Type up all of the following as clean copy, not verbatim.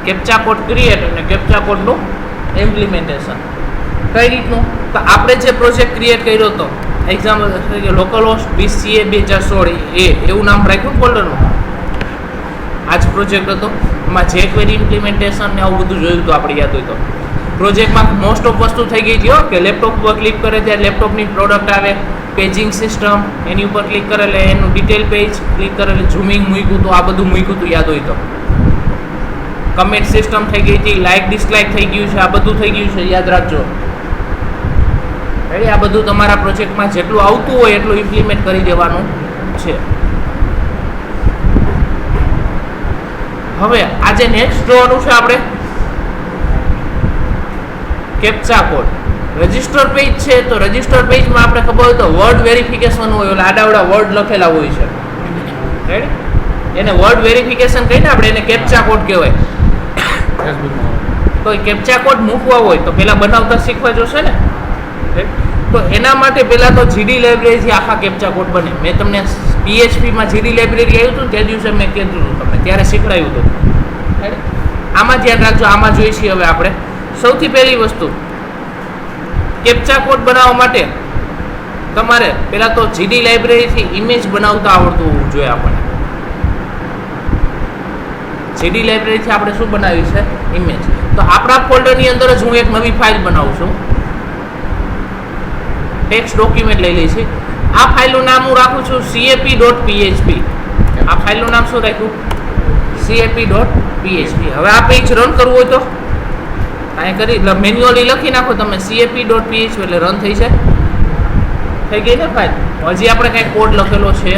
Captcha code create અને captcha કોડનું implementation. કઈ રીતનું? તો આપણે જે પ્રોજેક્ટ ક્રિએટ કર્યો હતો, એક્ઝામ્પલ તરીકે લોકલ હોસ્ટ BCA 2016 એવું નામ રાખ્યું ફોલ્ડરનું. આ જ પ્રોજેક્ટ હતો. એમાં જે ક્વેરી ઇમ્પ્લિમેન્ટેશન ને આવું બધું જોયું હતું આપણે, યાદ હોય તો. પ્રોજેક્ટમાં મોસ્ટ ઓફ વસ્તુ થઈ ગઈ હતી કે લેપટોપ ઉપર ક્લિક કરે ત્યારે લેપટોપની પ્રોડક્ટ આવે, પેજિંગ સિસ્ટમ એની ઉપર ક્લિક કરે એટલે એનું ડિટેલ પેજ, ક્લિક કરે એટલે ઝૂમિંગ મૂક્યું હતું, આ બધું મૂક્યું હતું, યાદ હોય તો. કમેન્ટ સિસ્ટમ થઈ ગઈ હતી, લાઇક ડિસલાઇક થઈ ગયું છે, આ બધું થઈ ગયું છે, યાદ રાખજો. આ બધું તમારા પ્રોજેક્ટમાં જેટલું આવતું હોય એટલું ઇમ્પ્લિમેન્ટ કરી દેવાનું છે. હવે આજે નેક્સ્ટ જોવાનું છે આપણે કેપ્ચા કોડ. રજિસ્ટર પેજ છે તો રજિસ્ટર પેજમાં આપણે ખબર હોય તો વર્ડ વેરિફિકેશન હોય, ઓલા આડાવડા વર્ડ લખેલા હોય છે, રેડી? એને વર્ડ વેરિફિકેશન કહીને આપણે એને કેપ્ચા કોડ કહેવાય. તો કેપ્ચા કોડ મૂકવા હોય તો પહેલા બનાવતા શીખવા જોશે ને. તો એના માટે પહેલા તો GD લાઇબ્રેરીથી આખા કેપ્ચા કોડ બને. મેં તમને PHPમાં GD લાઇબ્રેરી આવ્યું હતું તે દિવસે મેં કીધું હતું તમને, ત્યારે શીખવાડ્યું હતું. આમાં ધ્યાન રાખજો. આમાં જોઈએ છીએ હવે આપણે સૌથી પહેલી વસ્તુ, કેપ્ચા કોડ બનાવવા માટે તમારે પહેલા તો GD લાઇબ્રેરીથી ઇમેજ બનાવતા આવડતું હોવું જોઈએ આપણને. GD લાઇબ્રેરીથી આપણે શું બનાવી છે? ઇમેજ. તો આપણા ફોલ્ડરની અંદર જ હું એક નવી ફાઇલ બનાવું છું, ટેક્સ્ટ ડોક્યુમેન્ટ લઈ લઈ છે. આ ફાઇલનું નામ હું રાખું છું cap.php. આ ફાઇલનું નામ શું રાખ્યું? cap.php. હવે આ પેજ રન કરવું હોય તો અહીં કરી મેન્યુઅલી લખી નાખો તમે cap.php એટલે રન થઈ છે. થઈ ગઈ ને ફાઇલ? હજી આપણે કાંઈ કોડ લખેલો છે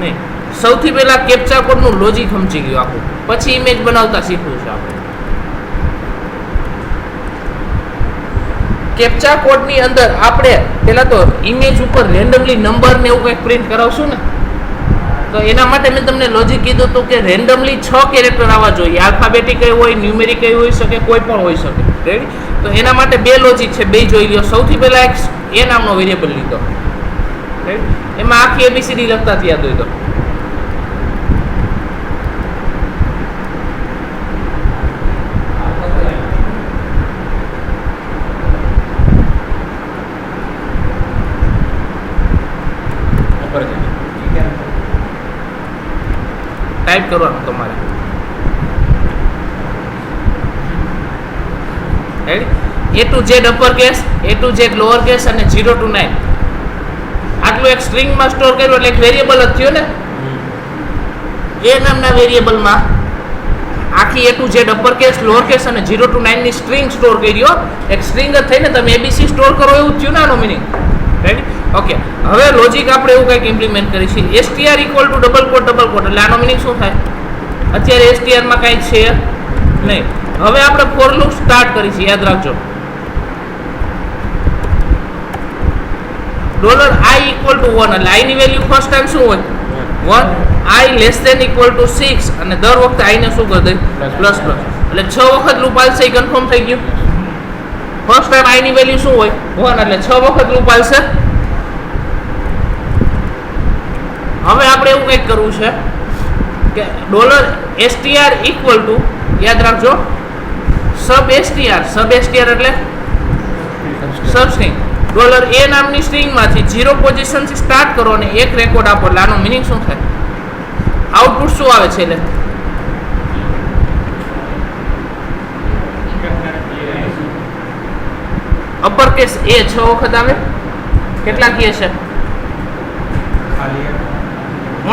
નહીં. સૌથી પહેલા કેપ્ચા કોડનું લોજિક સમજી ગયું આખું, પછી ઇમેજ બનાવતા શીખવું છે આપણે. કેપ્ચા કોડની અંદર આપણે પહેલા તો ઇમેજ ઉપર રેન્ડમલી નંબર ને એવું કંઈક પ્રિન્ટ કરાવશું ને, તો એના માટે મેં તમને લોજિક કીધું હતું કે રેન્ડમલી 6 કેરેક્ટર આવવા જોઈએ. આલ્ફાબેટિક હોય, ન્યુમેરિક હોઈ શકે, કોઈ પણ હોઈ શકે, રેડી? તો એના માટે બે લોજિક છે, બે જોઈ લ્યો. સૌથી પહેલા એક એ નામનો વેરિયેબલ લીધો, રેડી? એમાં આખી ABCD લખતા યાદ હોય તો ટાઈપ કરવાનું તમારે, A to Z upper case, A to Z lower case અને 0 to 9. આટલું એક સ્ટ્રિંગમાં સ્ટોર કર્યું એટલે એક વેરિયેબલ જ થયો ને. એ નામના વેરિયેબલમાં આખી A to Z upper case, lower case અને 0 to 9 ની સ્ટ્રિંગ સ્ટોર કર્યો. એક સ્ટ્રિંગ જ થઈને તમે ABC સ્ટોર કરો એવું થયું ને આનો મિનિંગ, રેડી? ઓકે, હવે લોજિક આપણે એવું કંઈક ઇમ્પ્લિમેન્ટ કરીશું. str ઇક્વલ ટુ ડબલ કોટ એટલે આનો મિનિંગ શું થાય? અત્યારે str માં કાંઈ છે નહીં. હવે આપણે ફોર લૂપ સ્ટાર્ટ કરીશું, યાદ રાખજો. $i ઇક્વલ ટુ 1 એટલે i ની વેલ્યુ ફર્સ્ટ ટાઈમ શું હોય? 1. i less than equal to 6 અને દર વખતે i ને શું કરી દે? Plus plus. એટલે 6 વખત લૂપ આલશે, એ કન્ફર્મ થઈ ગયું. ફર્સ્ટ ટાઈમ i ની વેલ્યુ શું હોય? 1 એટલે 6 વખત લૂપ આલશે. હવે આપણે એવું કંઈક કરવું છે કે $str ઇક્વલ ટુ, યાદ રાખજો, સબ str એટલે સબસ્ટ્રિંગ. $a નામની સ્ટ્રિંગમાંથી 0 પોઝિશનથી સ્ટાર્ટ કરો અને એક રેકોર્ડ આપો એટલે આનો મિનિંગ શું થાય? આઉટપુટ શું આવે છે? એટલે અપર કેસ A 6 વખત આવે. કેટલા કી છે?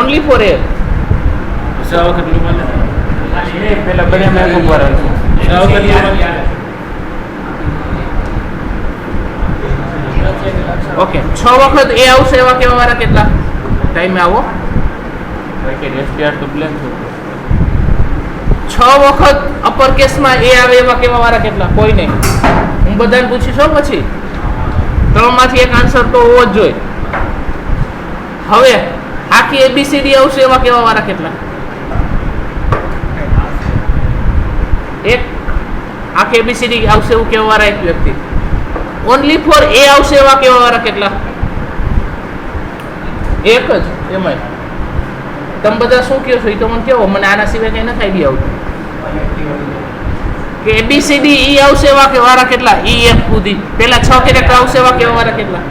Only for A. 6 વખત પેલા બન્યા મેં ઉપર ઓકે, 6 વખત A આવશે એવા કેવા વાળા કેટલા ટાઈમે આવો? 6 વખત અપર કેસમાં A આવે એવા કેવા વાળા કેટલા? કોઈ નહીં. હું બધાને પૂછીશ પછી. 3 માંથી એક આન્સર તો હોવો જ જોઈએ. હવે આખી ABCD આવશે એવા કેવા વાળા કેટલા? એક આખી ABCD આવશે એવું કેવા વાળા એક વ્યક્તિ. ઓનલી ફોર A આવશે એવા કેવા વાળા કેટલા? એક જ. એમાં તમે બધા શું કહો છો એ તો મને કહો, મને આના સિવાય કઈ નથી આઈડિયા આવતું. કે ABCD E આવશે એવા કે વાળા કેટલા E F સુધી પેલા 6 કેરેક્ટર આવશે એવા કે વાળા કેટલા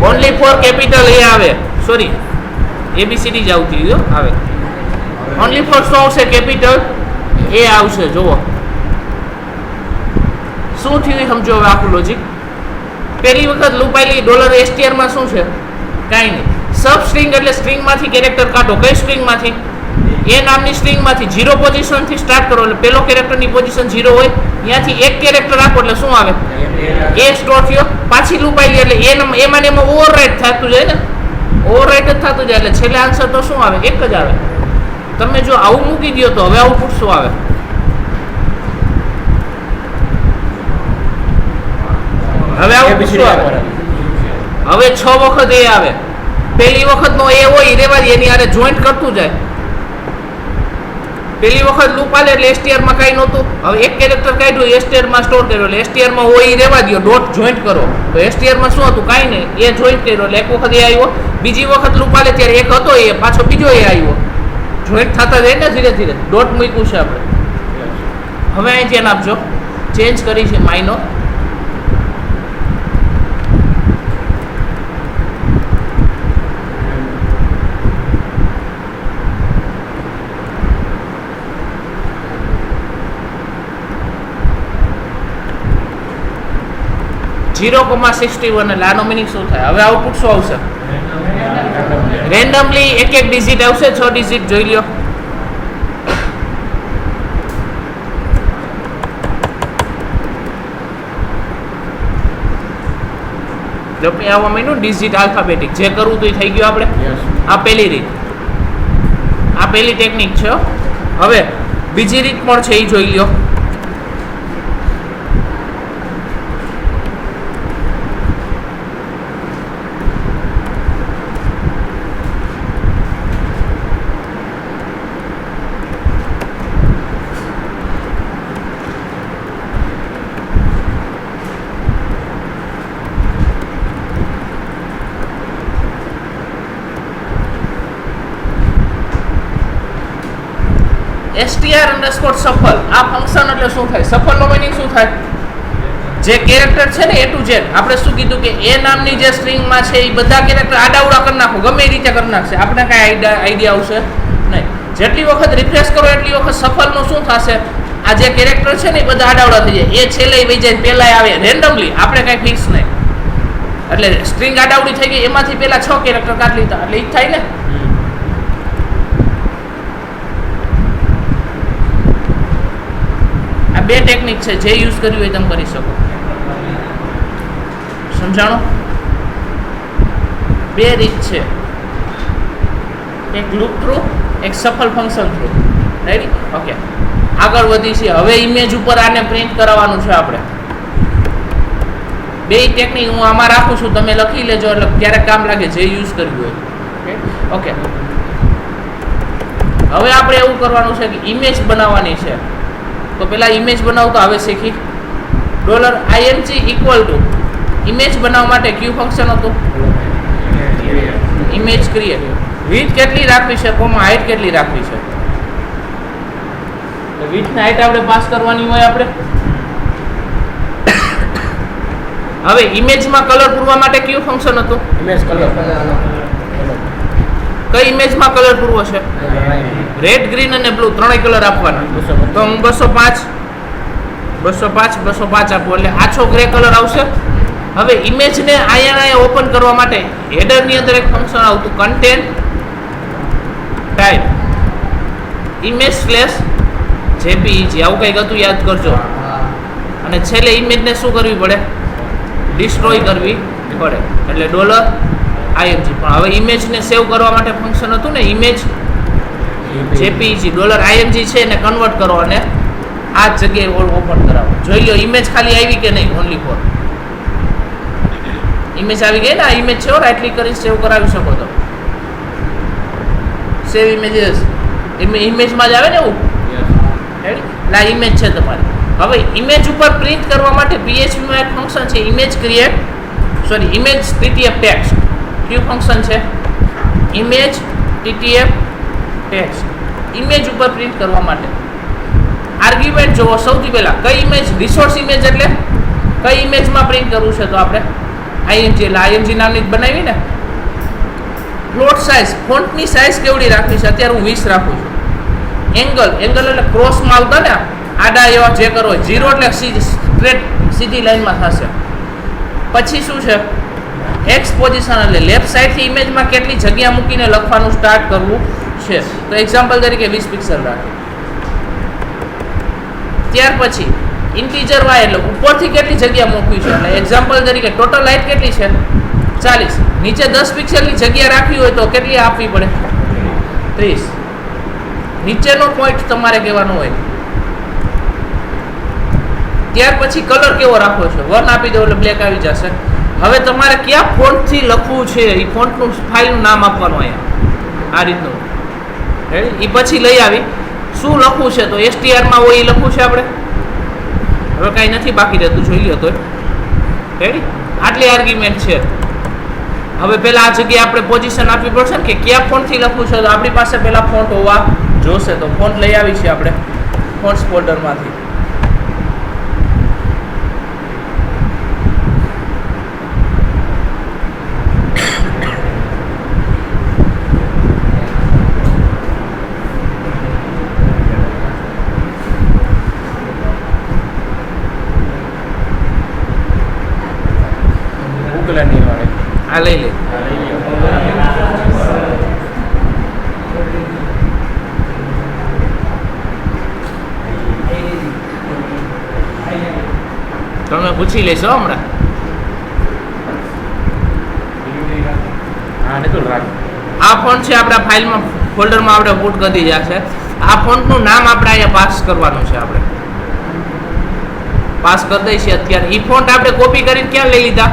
ઓનલી ફોર કેપિટલ A આવે સોરી ABCD જ આવતી આવે ઓનલી ફોર શું આવશે કેપિટલ A આવશે જુઓ શું થયું સમજો હવે આખું લોજિક પહેલી વખત લૂપાયેલી $str માં શું છે કાંઈ નહીં સબ સ્ટ્રિંગ એટલે સ્ટ્રિંગ માંથી કેરેક્ટર કાઢો કઈ સ્ટ્રિંગ માંથી એ નામની સ્ટ્રિંગ માંથી 0 પોઝિશન થી સ્ટાર્ટ કરો એટલે પેલો કેરેક્ટર ની પોઝિશન 0 હોય ત્યાંથી એક કેરેક્ટર રાખો એટલે શું આવે એ સ્ટોર થયો પાછી લૂપાયેલી એટલે એમાં ને એમાં ઓવરરાઇટ થતું જાય ને ઓવરરાઇટ જ થતું જાય એટલે છેલ્લે આન્સર તો શું આવે એક જ આવે તમે જો આવું મૂકી દો તો હવે આઉટપુટ શું આવે હવે આઉટપુટ શું આવે હવે 6 વખત એ આવે પહેલી વખત નો એ હોય રેવા દે એની આરે જોઈન્ટ કરતું જાય પહેલી વખત લૂપ આલે એટલે str માં કાઈ નહોતું હવે એક કેરેક્ટર કાઢ્યું str માં સ્ટોર કર્યો એટલે str માં હોય રેવા દો ડોટ જોઈન્ટ કરો તો str માં શું હતું કાઈ નહીં એ જોઈન્ટ કર્યો એટલે એક વખત એ આવ્યો બીજી વખત લૂપ આલે ત્યારે એક હતો એ પાછો બીજો એ આવ્યો જોઈન્ટ થતા જાય ને ધીરે ધીરે ડોટ મૂક્યું છે આપણે હવે અહીં ધ્યાન આપજો ચેન્જ કરી છે માઇનોર .61 એટલે આનો મિનિંગ શું થાય હવે આઉટપુટ શું આવશે રેન્ડમલી એક ડિજિટ આવશે 6 ડિજિટ જોઈ લ્યો લપી આવવા માંડ્યું ડિજિટ આલ્ફાબેટિક જે કરવું તો થઈ ગયું આપણે આ પહેલી રીત આ પહેલી ટેકનિક છે હવે બીજી રીત પણ છે એ જોઈ લ્યો str_સફલ આ ફંક્શન એટલે શું થાય સફલ નો મીનિંગ શું થાય જે કેરેક્ટર છે ને A to Z આપણે શું કીધું કે A નામની જે સ્ટ્રિંગ માં છે એ બધા કેરેક્ટર આડાવડા કરી નાખો ગમે એ રીતે કરી નાખશે આપણે કઈ આઈડિયા આવશે નહીં જેટલી વખત રિફ્રેશ કરો એટલી વખત સફલ નું શું થશે આ જે કેરેક્ટર છે ને એ બધા આડાવડા થઈ જાય એ છેલ્લે વહી જાય પહેલા આવે રેન્ડમલી આપણે કઈ ફિક્સ નહીં એટલે સ્ટ્રિંગ આડાવડી થઈ ગઈ એમાંથી પેલા 6 કેરેક્ટર કાઢી લીધા એટલે ઈ થાય ને બે ટેકનિક છે જે યુઝ કર્યું હોય તમે કરી શકો સમજાણો બે રીત છે એક લૂપ થ્રુ એક સફલ ફંક્શન થ્રુ રેડી ઓકે આગળ વધી છે હવે ઇમેજ ઉપર આને પ્રિન્ટ કરાવવાનું છે આપણે બે ટેકનિક હું આમાં રાખું છું તમે લખી લેજો એટલે ક્યારેક કામ લાગે જે યુઝ કર્યું હોય ઓકે હવે આપણે એવું કરવાનું છે કે ઇમેજ બનાવવાની છે તો પેલા ઇમેજ બનાવતા હવે શીખી $img ઇક્વલ ટુ ઇમેજ બનાવવા માટે કયું ફંક્શન હતું ઇમેજ ક્રિએટ વિડ્થ કેટલી રાખવી છે હાઈટ કેટલી રાખવી છે વિડ્થ ને હાઈટ આપણે પાસ કરવાની હોય આપણે હવે ઇમેજમાં કલર પૂરવા માટે કયું ફંક્શન હતું ઇમેજ કલર કઈ ઇમેજમાં કલર પૂરવો છે રેડ ગ્રીન અને બ્લુ ત્રણેય કલર આપવાના તો હું 205 આપું એટલે આછો ગ્રે કલર આવશે હવે ઇમેજને અહીંયા ઓપન કરવા માટે હેડરની અંદર એક ફંક્શન આવતું કન્ટેન્ટ ટાઈપ image/jpeg આવું કંઈક હતું યાદ કરજો અને છેલ્લે ઇમેજને શું કરવી પડે ડિસ્ટ્રોય કરવી પડે એટલે $img પણ હવે ઇમેજને સેવ કરવા માટે ફંક્શન હતું ને ઇમેજ jpeg $img છે એને કન્વર્ટ કરો અને આ જગ્યાએ ઓપન કરાવો જોઈ લો ઇમેજ ખાલી આવી કે નહીં ઓનલી ફોર ઇમેજ આવી ગઈ ને આ ઇમેજ છે રાઈટ ક્લિક કરી સેવ કરાવી શકો તો સેવ ઇમેજીસ ઇમેજમાં જ આવે ને એવું રેડી લા ઇમેજ છે તમારી હવે ઇમેજ ઉપર પ્રિન્ટ કરવા માટે PHP માં એક ફંક્શન છે ઇમેજ ttf text કયું ફંક્શન છે ઇમેજ ttf text ઇમેજ ઉપર પ્રિન્ટ કરવા માટે. આર્ગ્યુમેન્ટ જોવો સૌથી પહેલા કઈ ઇમેજ, રિસોર્સ ઇમેજ એટલે કઈ ઇમેજમાં પ્રિન્ટ કરવું છે, તો આપણે આઈએમજી એટલે આઈએમજી નામની જ બનાવી ને. ફ્લોટ સાઇઝ, ફોન્ટની સાઇઝ કેવડી રાખવી છે, અત્યારે હું 20 રાખું છું. એંગલ એટલે ક્રોસમાં આવતા ને આડા એવા જે કરો, 0 એટલે સ્ટ્રેટ સીધી લાઈનમાં થશે. પછી શું છે, એક્સ પોઝિશન એટલે લેફ્ટ સાઈડથી ઇમેજમાં કેટલી જગ્યા મૂકીને લખવાનું સ્ટાર્ટ કરવું છે. તો એક્ઝામ્પલ તરીકે 20 પિક્સલ રાખીએ. ત્યાર પછી ઇન્ટીજર વાય એટલે ઉપરથી કેટલી જગ્યા મૂકવી છે, એટલે એક્ઝામ્પલ તરીકે ટોટલ હાઇટ કેટલી છે 40, નીચે 10 પિક્સલની જગ્યા રાખવી હોય તો કેટલી આપવી પડે 30. નીચેનો પોઈન્ટ તમારે કહેવાનો હોય. ત્યાર પછી કલર કેવો રાખવો છે, 1 આપી દો એટલે બ્લેક આવી જશે. હવે તમારે કયા ફોન્ટથી લખવું છે એ ફોન્ટનું ફાઇલનું નામ આપવાનું અહીંયા આ રીતનું. એ પછી લઈ આવી શું લખવું છે, તો STRમાં હોય એ લખવું છે આપણે. હવે કાંઈ નથી બાકી રહેતું, જોઈ લો તો રેડી. આટલી આર્ગ્યુમેન્ટ છે. હવે પહેલાં આ જગ્યાએ આપણે પોઝિશન આપવી પડશે ને કે કયા ફોન્ટથી લખવું છે, તો આપણી પાસે પહેલાં ફોન્ટ હોવા જોશે. તો ફોન્ટ લઈ આવી છે આપણે ફોન્ટ્સ ફોલ્ડરમાંથી. આ લઈ લે. તમે પૂછી લેશો હમણાં. આ ફોન્ટ છે આપણા ફાઇલમાં ફોલ્ડરમાં આપણે પુટ કરી દીધા છે. આ ફોન્ટનું નામ આપણે અહીંયા પાસ કરવાનું છે. આપણે પાસ કરી દઈશું અત્યારે. એ ફોન્ટ આપણે કોપી કરીને ક્યાં લઈ લીધા,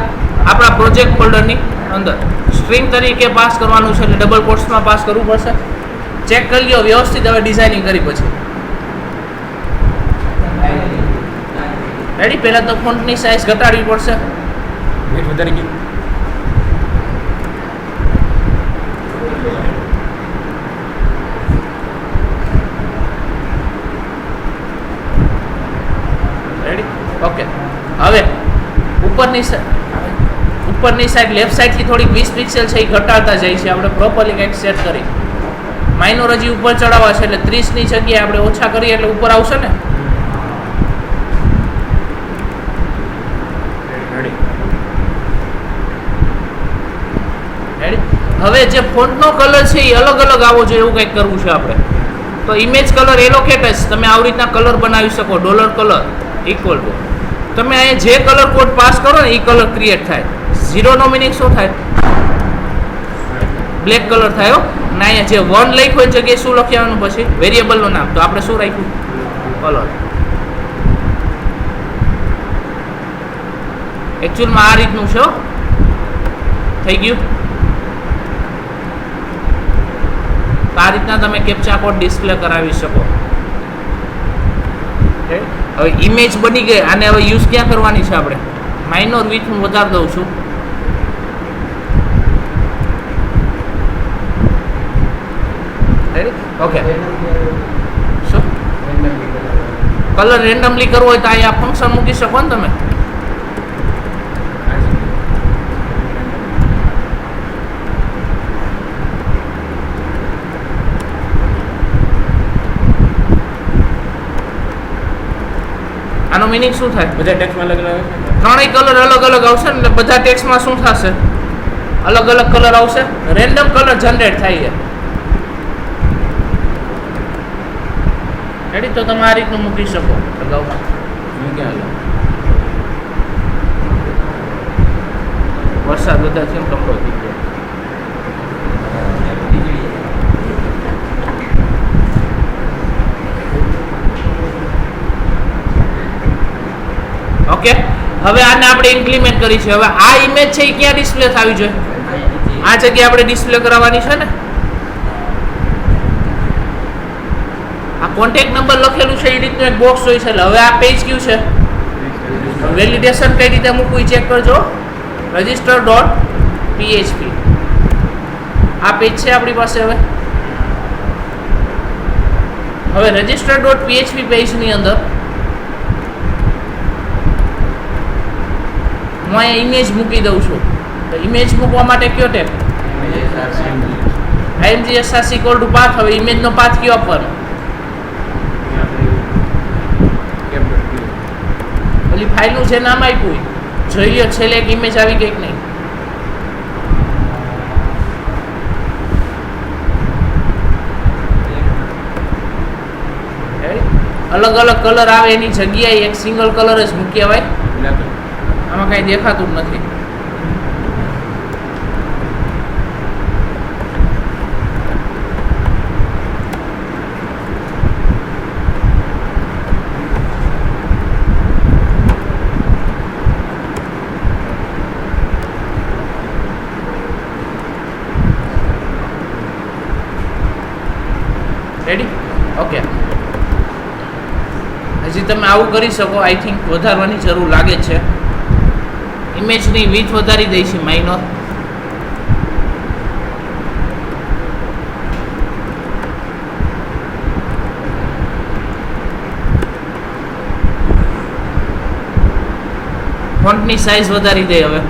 આપણા પ્રોજેક્ટ ફોલ્ડરની અંદર સ્ટ્રિંગ તરીકે પાસ કરવાનું છે, એટલે ડબલ કોટ્સમાં પાસ કરવું પડશે. ચેક કરી લો વ્યવસ્થિત. હવે ડિઝાઇનિંગ કરી પછી રેડી. પહેલાં તો ફોન્ટની સાઇઝ ઘટાડવી પડશે. વધારે ગયું રેડી. ઓકે. હવે ઉપરની સાઈડ લેફ્ટ સાઈડથી થોડીક 20 પિક્સેલ છે એ ઘટાડતા જાય છે. આપણે પ્રોપરલી કંઈક સેટ કરી માઇનોર હજી ઉપર ચડાવવા છે, એટલે 30ની જગ્યાએ આપણે ઓછા કરીએ એટલે ઉપર આવશે ને. હવે જે ફોન્ટનો કલર છે એ અલગ અલગ આવવો જોઈએ એવું કંઈક કરવું છે આપણે. તો ઇમેજ કલર એલોકેટ તમે આવી રીતના કલર બનાવી શકો. ડોલર કલર ઇક્વલ ટુ તમે અહીંયા જે કલર કોડ પાસ કરો ને એ કલર ક્રિએટ થાય. 0 નો મિનિંગ શું થાય, બ્લેક કલર થાય. ને અહીંયા જે 1 લખ્યું એ જગ્યાએ શું લખવાનું પછી વેરિયેબલનું નામ, તો આપણે શું રાખ્યું કલર. એકચ્યુઅલમાં આ રીતનું છે. થઈ ગયું. આ રીતના તમે કેપ્ચા કોડ ડિસ્પ્લે કરાવી શકો. હવે ઇમેજ બની ગઈ. આને હવે યુઝ ક્યાં કરવાની છે આપણે, માઇનોર વિથ હું વધારી દઉં છું. ઓકે. શું કલર રેન્ડમલી કરવો હોય તો અહીંયા ફંક્શન મૂકી શકો ને તમે. આનો મીનિંગ શું થાય, બધા ટેક્સ્ટમાં અલગ અલગ ત્રણેય કલર અલગ અલગ આવશે ને, એટલે બધા ટેક્સ્ટમાં શું થશે અલગ અલગ કલર આવશે. રેન્ડમ કલર જનરેટ થાય છે. રેડી. તો તમે આ રીતનું મૂકી શકો અગાઉમાં. વરસાદ બધા છે કપડો થઈ ગયો. ઓકે. હવે આને આપણે ઇમ્પ્લિમેન્ટ કરી છે. હવે આ ઇમેજ છે એ ક્યાં ડિસ્પ્લે થવી જોઈએ, આ જગ્યાએ આપણે ડિસ્પ્લે કરાવવાની છે ને. આ કોન્ટેક્ટ નંબર લખેલું છે એ રીતનું એક બોક્સ હોય છે. એટલે હવે આ પેજ કયું છે, વેલિડેશન કઈ રીતે મૂકવું ચેક કરજો. register.php આ પેજ છે આપણી પાસે. હવે હવે રજિસ્ટર ડોટ PHP પેજની અંદર હું અહીંયા ઇમેજ મૂકી દઉં છું. તો ઇમેજ મૂકવા માટે કયો ટેપ? imgsrc equal to path. હવે ઇમેજનો પાથ કયો આપવાનો? ઓલી ફાઇલનું જે નામ આપ્યું જોઈ લ્યો, છેલ્લે એક ઇમેજ આવી ગઈ કે નહીં? અલગ અલગ કલર આવે એની જગ્યાએ એક સિંગલ કલર જ મૂકી આવાય. આમાં કઈ દેખાતું જ નથી. રેડી? ઓકે, હજી તમે આવું કરી શકો. આઈ થિંક વધારવાની જરૂર લાગે છે. ઇમેજની વિડ્થ વધારી દઈશું માઇનોર. ફોન્ટની સાઇઝ વધારી દે. હવે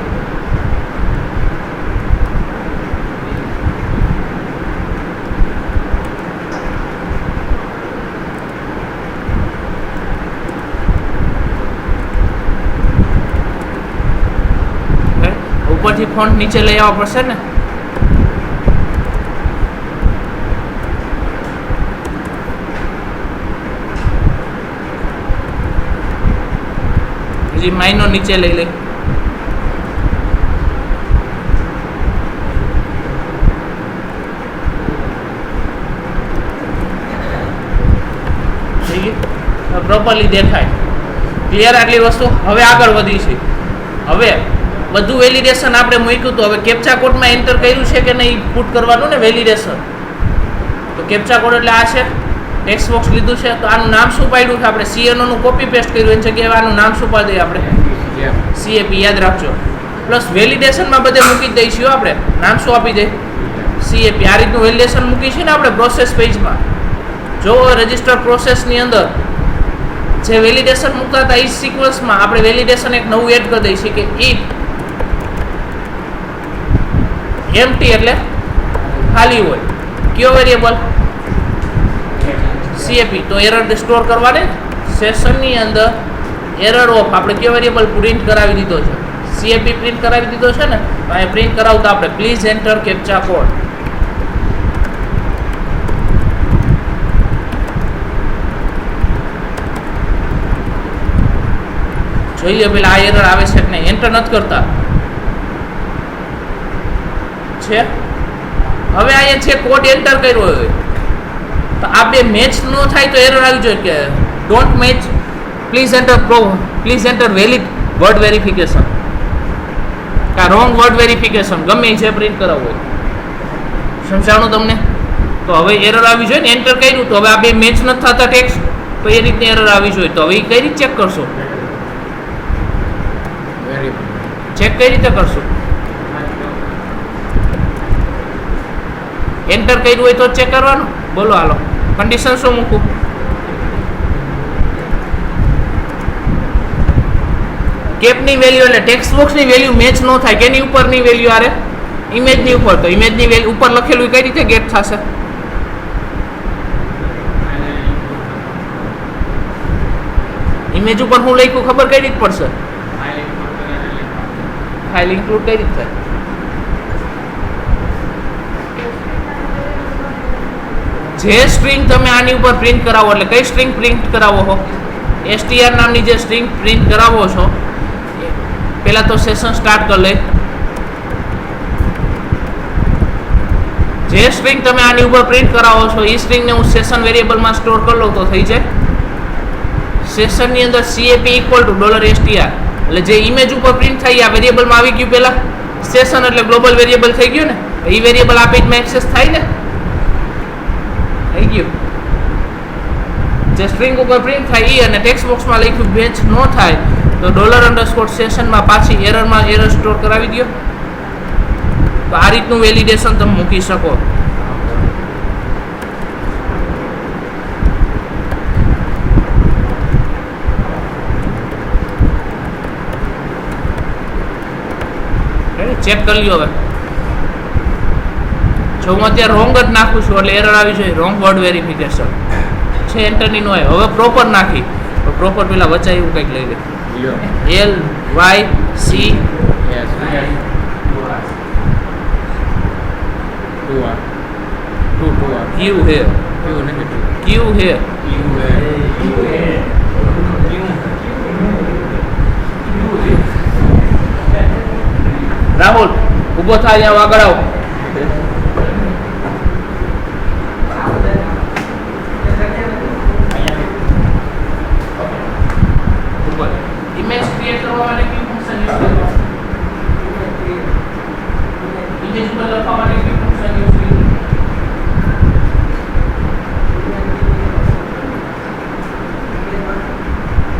ઉપરથી ફોન્ટ નીચે લઈ આવવા પડશે ને. હજી માઇનો નીચે લઈ લઈ. પ્રોપરલી દેખાય. ક્લિયર આટલી વસ્તુ. હવે આગળ વધી છે. હવે બધું વેલિડેશન આપણે મૂક્યું હતું. હવે કેપ્ચા કોડમાં એન્ટર કર્યું છે કે નહીં પુટ કરવાનું ને વેલિડેશન. તો કેપ્ચા કોડ એટલે આ છે. ટેક્સ્ટ બોક્સ લીધું છે. તો આનું નામ શું પાડ્યું છે આપણે? CNO નું કોપી પેસ્ટ કર્યું એની જગ્યાએ આનું નામ શું પાડી દઈએ આપણે? CAP. યાદ રાખજો. પ્લસ વેલિડેશનમાં બધે મૂકી દઈશું આપણે. નામ શું આપી દે? CAP. આ રીતનું વેલિડેશન મૂકી છે ને આપણે પ્રોસેસ પેજમાં. જો રજિસ્ટર પ્રોસેસની અંદર જે વેલિડેશન મૂકતા હતા એ સિક્વન્સમાં આપણે વેલિડેશન એક નવું એડ કરી દઈશું કે ઇફ એમ્પ્ટી એટલે ખાલી હોય. કયો વેરિયેબલ? CAP. તો એરર સ્ટોર કરવાને સેશનની અંદર એરર ઓફ આપણે કયો વેરિયેબલ પ્રિન્ટ કરાવી દીધો છે? CAP પ્રિન્ટ કરાવી દીધો છે ને. તો અહીં પ્રિન્ટ કરાવતા આપણે પ્લીઝ એન્ટર કેપ્ચા કોડ. જોઈએ પેલા આ એરર આવે છે કે નહીં. એન્ટર નથી કરતા છે. હવે અહીંયા છે કોડ એન્ટર કર્યો હોય તો આ બે મેચ ન થાય તો એરર આવી જોઈએ કે don't match, please enter valid word verification કા રોંગ વર્ડ વેરિફિકેશન ગમે જે પ્રિન્ટ કરાવવું હોય. સમજાણું તમને? તો હવે એરર આવી જોઈએ ને. એન્ટર કર્યું તો હવે આ બે મેચ નથી થતા ટેક્સ્ટ, તો એ રીતની એરર આવી જોઈએ. તો હવે એ કઈ રીતે ચેક કરશો? ચેક કઈ રીતે કરશો? એન્ટર કર્યું હોય તો ચેક કરવાનું. બોલો હાલો, કન્ડિશન શું મૂકું? કેપની વેલ્યુ એટલે ટેક્સ્ટ બોક્સની વેલ્યુ મેચ ન થાય. કેની ઉપરની વેલ્યુ આરે? ઇમેજની ઉપર. તો ઇમેજની વેલ્યુ ઉપર લખેલું કઈ રીતે ગેટ થશે? ઇમેજ ઉપર હું લખ્યું ખબર કઈ રીતે પડશે? ફાઇલ ઇન્ક્લુડ કઈ રીતે થાય? જે સ્ટ્રિંગ તમે આની ઉપર પ્રિન્ટ કરાવો એટલે કઈ સ્ટ્રિંગ પ્રિન્ટ કરાવો છો? str નામની જે સ્ટ્રિંગ પ્રિન્ટ કરાવો છો પહેલા તો સેશન સ્ટાર્ટ કરી લે. જે સ્ટ્રિંગ તમે આની ઉપર પ્રિન્ટ કરાવો છો એ સ્ટ્રિંગને હું સેશન વેરિયેબલમાં સ્ટોર કરી લઉં તો થઈ જાય. સેશનની અંદર CAP ઇક્વલ ટુ $str એટલે જે ઇમેજ ઉપર પ્રિન્ટ થાય આ વેરિયેબલમાં આવી ગયું. પહેલા સેશન એટલે ગ્લોબલ વેરિયેબલ થઈ ગયું ને. એ વેરિયેબલ આ પેજમાં એક્સેસ થાય ને. થઈ ગયું. જે સ્ટ્રિંગ ઉપર પ્રિન્ટ થાય એ અને ટેક્સ્ટ બોક્સમાં લખ્યું મેચ ન થાય તો $_સેશનમાં પાછી એરરમાં એરર સ્ટોર કરાવી દો. તો આ રીતનું વેલિડેશન તમે મૂકી શકો. ચેક કરી લ્યો હવે. જો હું અત્યારે રોંગ જ નાખું છું એટલે એરર આવી જોઈએ, રોંગ વર્ડ વેરિફિકેશન છે, એન્ટરની નો હોય. હવે પ્રોપર નાખી તો પ્રોપર પેલા વચ્ચે એવું કંઈક લઈ લે, લ્યો LYC યસ 2 R Q है, Q નેગેટિવ Q है. રાહુલ ઊભો થાય, અહીંયા આગળ આવો. ઇમેજ ક્રિએટ કરવા માટે કયું ફંક્શન યુઝ કરવું? ઇમેજ પર લખવા માટે કયું ફંક્શન યુઝ કરવું?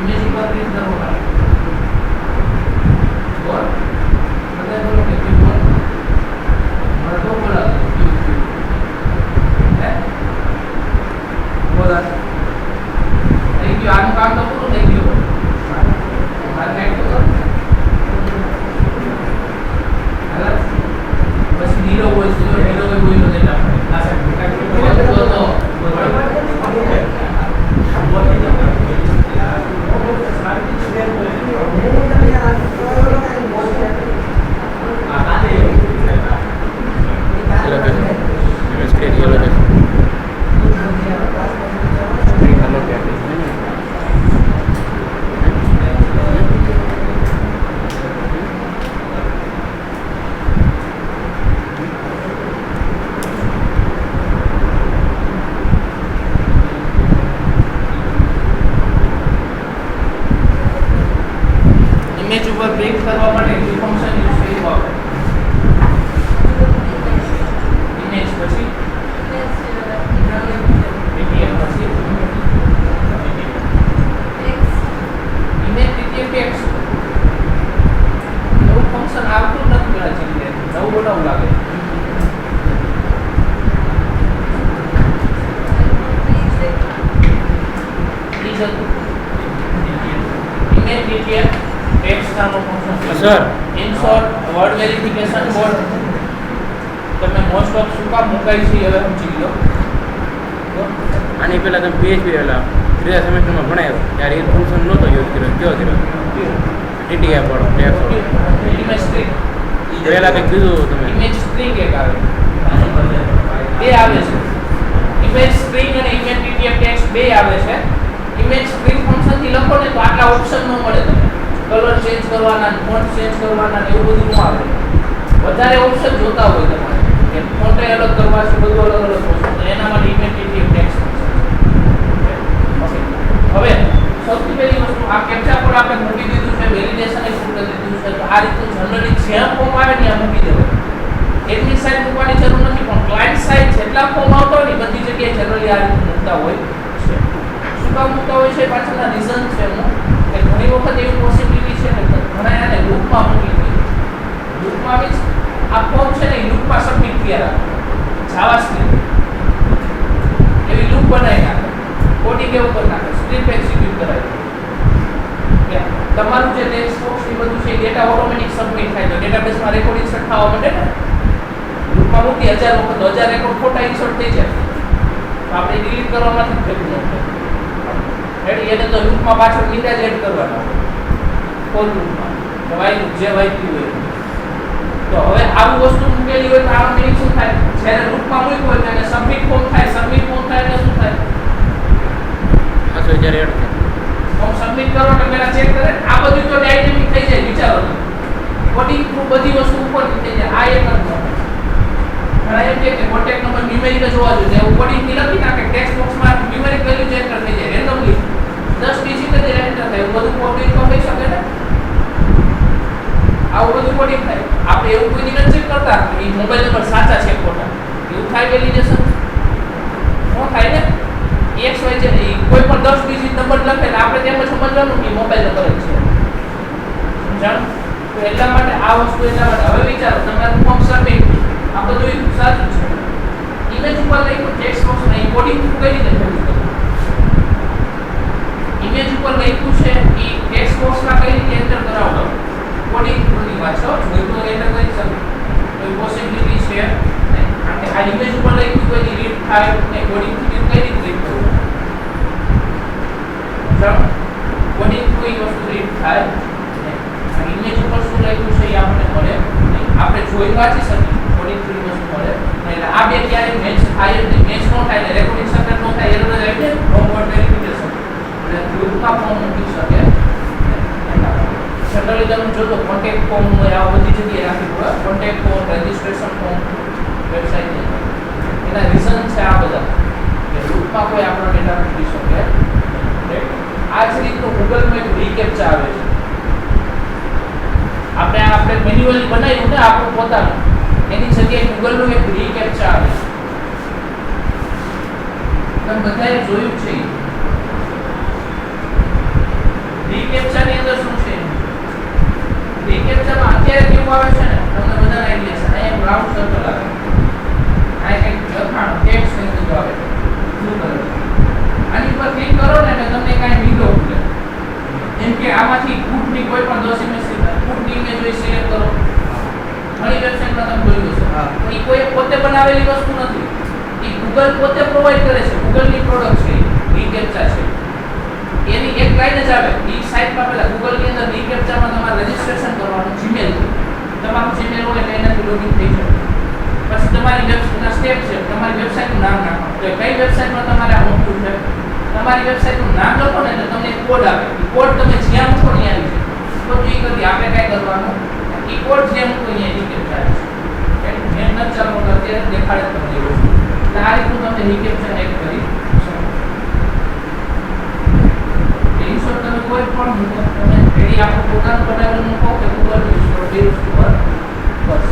ઇમેજ પર ક્લિક કરવા માટે બોલ બધા બોલો કે કયું બોલ મારા તો બોલા હે બોલા થઈ ગયું, આનું કામ તો પૂરું થઈ ગયું. બસ નીરો હોય તો નીરો હોય બોલ્યો નહીં ઇમેજ ઉપર બ્રેક કરવા માટે કયું ફંક્શન યુઝ કર્યું આપણે? ઇમેજ પછી ptf પછી ઇમેજ ptf ટેક્સ્ટ એવું ફંક્શન આવતું નથી પેલા જગ્યાએ, નવું બનાવવું લાગે. ઇમેજ ptf ટેક્સ્ટ નામનો function sir in short word verification board તમે મોસ્ટ ઓફ શું કામ મુકાય છે હવે સમજી લો. આની પહેલા તમે PHP પહેલા ત્રીજા સેમેસ્ટરમાં ભણાવ્યો ત્યારે એ ફંક્શન નહોતો યુઝ કર્યો, કયો કર્યો TTF વાળો ટેક્સ ઇમેજ સ્ટ્રિંગ પહેલા કંઈક કીધું તમે ઇમેજ સ્ટ્રિંગ એક આવે, બે આવે છે. ઇમેજ સ્ટ્રિંગ અને ઇમેજ ptf ટેક્સ્ટ બે આવે છે. ઇમેજ સ્ટ્રિંગ ફંક્શન થી લખો ને તો આટલા ઓપ્શન ન મળે તમને, કલર ચેન્જ કરવાના, ફોન્ટ ચેન્જ કરવાના ને એવું બધું ન આવે. વધારે ઓપ્શન જોતા હોય તમારે કે ફોન્ટ અલગ કરવા છે, બધું અલગ અલગ વસ્તુ, તો એના માટે ઇમેજ ptf ટેક્સ્ટ ઓકે. હવે સૌથી પહેલી વસ્તુ આ કેપ્ચા કોડ આપણે મૂકી દીધું છે, વેલિડેશન એ શરૂ કરી દીધું છે, તો આ રીતનું જનરલી જ્યાં ફોર્મ આવે ને ત્યાં મૂકી દેવાય. એડમિન સાઇડ મૂકવાની જરૂર નથી, પણ ક્લાયન્ટ સાઇડ જેટલા ફોર્મ આવતા હોય ને બધી જગ્યાએ જનરલી આ રીતનું મૂકતા હોય છે. શું કામ મૂકતા હોય છે પાછળના રીઝન છે એનું કે ઘણી વખત એવી પોસિબિલિટી છે ને ઘણા એને લૂપમાં મૂકી દે. લૂપમાં મીન્સ આ ફોર્મ છે ને લૂપમાં સબમિટ કર્યા જાવાસ્ક્રિપ્ટ એવી લૂપ બનાવી નાખે, કોડિંગ એવું કરી નાખે, સ્ક્રિપ્ટ એક્ઝિક્યુટ કરાવી દે. તમારું જે ટેક્સ્ટ બોક્સ એ બધું છે ડેટા ઓટોમેટિક સબમિટ થાય, તો ડેટાબેઝમાં રેકોર્ડ ઇન્સર્ટ થવા માટે ને લૂપમાં મૂકી 1000 વખત 1000 રેકોર્ડ ખોટા ઇન્સર્ટ થઈ જાય, તો આપણે ડિલીટ કરવામાંથી ભેગું ન થાય. રેડી એને તો લૂપમાં પાછળ બીજા જ એડ કરવાના ફોર લૂપમાં તો વાય લૂપ જે વાયતું હોય. તો હવે આવું વસ્તુ મૂકેલી હોય તો આનો મીનિંગ શું થાય? જ્યારે લૂપમાં મૂક્યું હોય તો એને સબમિટ ફોર્મ થાય, સબમિટ ફોર્મ થાય એટલે શું થાય? આ તો જ્યારે એડ થાય ફોર્મ સબમિટ કરો એટલે પહેલા ચેક કરે. આ બધું તો ડાયનેમિક થઈ જાય, વિચારો તો કોડિંગ થ્રુ બધી વસ્તુ ઉપરથી થઈ જાય. આ એક જ ઘણા એમ કે કોન્ટેક્ટ નંબર ન્યુમેરિક જ હોવા જોઈએ, એવું કોડિંગ થી લખી નાખે ટેક્સ્ટ બોક્સમાં ન્યુમેરિક વેલ્યુ એન્ટર થઈ જાય રેન્ડમલી 10 ડિજિટ જ એન્ટર થાય. એવું બધું કોડિંગ તો થઈ શકે ને, આવું બધું કોડિંગ થાય. આપણે એવું કોઈ દિન ચેક કરતા કે મોબાઈલ નંબર સાચા છે ખોટા, એવું થાય વેલિડેશન નો થાય ને. એક્સ વાય છે કોઈ પણ 10 ડિજિટ નંબર લખે એટલે આપણે તેમ જ સમજવાનું કે મોબાઈલ નંબર જ છે, સમજાણું? તો એટલા માટે આ વસ્તુ એટલા માટે હવે વિચારો તમારું ફોર્મ સબમિટ આ બધું સાચું છે, ઇમેજ ઉપર લખ્યું ટેક્સ્ટ બોક્સ નહીં, કોડિંગ કઈ રીતે થયું? ઇમેજ ઉપર લખ્યું છે એ ટેક્સ્ટ બોક્સમાં કઈ રીતે એન્ટર કરાવવાનું, કોડિંગ પૂરી વાંચો જોઈ તો એન્ટર કરી શકો. આ ઇમેજ ઉપર લખ્યું કોઈ રીડ થાય ને કોડિંગ થી કઈ રીતે રીડ કરવું ચાલો કોડિંગ કોઈ વસ્તુ રીડ થાય આ ઇમેજ ઉપર શું લખ્યું છે એ આપણને મળે નહીં આપણે જોઈ વાંચી શકીએ કોડિંગ થી વસ્તુ મળે એટલે આ બે ક્યારે મેચ થાય જ નહીં મેચ નો થાય રેકોર્ડિંગ સક્સેસ નો થાય એરર જ આવી જાય રોંગ વર્ડ વેરિફિકેશન એટલે લૂપમાં ફોર્મ મૂકી શકે જનરલી તમે જો તો કોન્ટેક્ટ ફોર્મ આ બધી જગ્યાએ રાખી પડે contact form registration form website એના રીઝન છે આ બધા કે લૂપમાં કોઈ આપણો ડેટા મૂકી શકે આ જ રીતનું ગૂગલમાં એક રીકેપ્ચા આવે છે આપણે મેન્યુઅલી બનાવ્યું ને આપણું પોતાનું એની જગ્યાએ ગૂગલનું એક રીકેપ્ચા આવે છે તમે બધાએ જોયું છે રીકેપ્ચાની અંદર શું છે રીકેપ્ચામાં અત્યારે કેવું આવે છે ને તમને બધાને આઈડિયા છે અહીંયા બ્રાઉન સર્કલ આવે આ એક લખાણ ટેક્સ્ટ ને બધું આવે શું કરો આની પર ક્લિક કરો ને એટલે તમને કાંઈ વિન્ડો ખુલે જેમ કે આમાંથી ફૂટની કોઈ પણ 10 ઇમેજ ફૂટની ઇમેજ હોય સિલેક્ટ કરો ઘણી વેબસાઇટમાં તમે જોયું હશે એ કોઈ પોતે બનાવેલી વસ્તુ નથી એ ગૂગલ પોતે પ્રોવાઈડ કરે છે ગૂગલની પ્રોડક્ટ છે રીકેપ્ચા છે એની એક લાઈન જ આવે એ સાઇટમાં પહેલા ગૂગલની અંદર રીકેપ્ચામાં તમારે રજિસ્ટ્રેશન કરવાનું જીમેલ તમારું જીમેલ હોય એટલે એનાથી લોગિન થઈ જાય પછી તમારી વેબસાઇટના સ્ટેપ છે તમારી વેબસાઇટનું નામ નાખવાનું તો કઈ વેબસાઇટમાં તમારે આ મૂકવું છે તમારી વેબસાઇટનું નામ લખો ને એટલે તમને એક કોડ આવે એ કોડ તમે જ્યાં મૂકો ત્યાં આવી જાય તો એ કરી આપણે કાંઈ કરવાનું એ કોડ જ્યાં મૂકો ત્યાં રીકેપ્ચા છે મેં ન ચાલો અત્યારે દેખાડે તમને એ વસ્તુ એટલે આ રીતનું તમને રીકેપ્ચા એડ કરી તમે કોઈ પણ મૂકો તમે રેડી આપણું પોતાનું બનાવેલું મૂકો કે ગૂગલ યુઝ કરો બે વસ્તુ પર બસ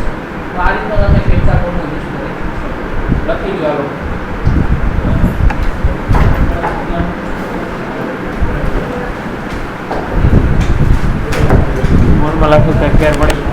તો આ રીતનો તમે કેપ્ચા કોડનો યુઝ કરી લખી દો મોનમાં લખું તો કેર પડે